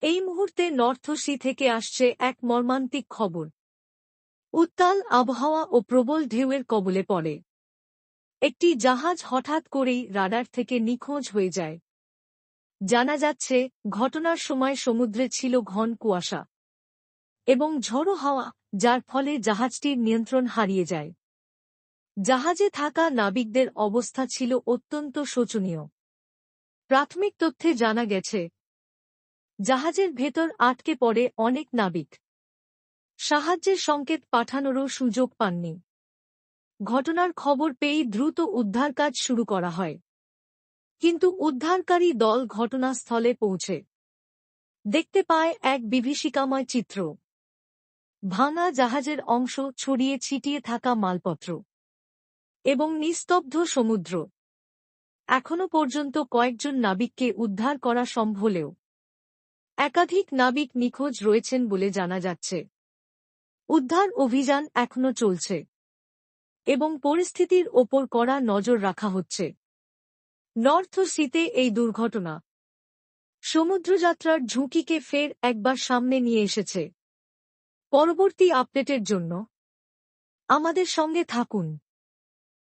এই মুহূর্তে North Sea থেকে আসছে এক মর্মান্তিক খবর। উত্তাল আবহাওয়া ও প্রবল ঢেউয়ের কবলে পড়ে একটি জাহাজ হঠাৎ করেই রাডার থেকে নিখোঁজ হয়ে যায়। জানা যাচ্ছে, ঘটনার সময় সমুদ্রে ছিল ঘন কুয়াশা এবং ঝোড়ো হাওয়া, যার ফলে জাহাজটির নিয়ন্ত্রণ হারিয়ে যায়। জাহাজে থাকা নাবিকদের অবস্থা ছিল অত্যন্ত শোচনীয়। প্রাথমিক তথ্যে জানা গেছে, জাহাজের ভেতর আটকে পড়ে অনেক নাবিক। সাহায্যের সংকেত পাঠানোরও সুযোগ পাননি। ঘটনার খবর পেয়েই দ্রুত উদ্ধার কাজ শুরু করা হয়, কিন্তু উদ্ধারকারী দল ঘটনাস্থলে পৌঁছে দেখতে পায় এক বিভীষিকাময় চিত্র। ভাঙা জাহাজের অংশ, ছড়িয়ে ছিটিয়ে থাকা মালপত্র এবং নিস্তব্ধ সমুদ্র। এখনো পর্যন্ত কয়েকজন নাবিককে উদ্ধার করা সম্ভব হলেও একাধিক নাবিক নিখোঁজ রয়েছেন বলে জানা যাচ্ছে। উদ্ধার অভিযান এখনো চলছে এবং পরিস্থিতির ওপর কড়া নজর রাখা হচ্ছে। নর্থ সিতে এই দুর্ঘটনা সমুদ্রযাত্রার ঝুঁকিকে ফের একবার সামনে নিয়ে এসেছে। পরবর্তী আপডেটের জন্য আমাদের সঙ্গে থাকুন।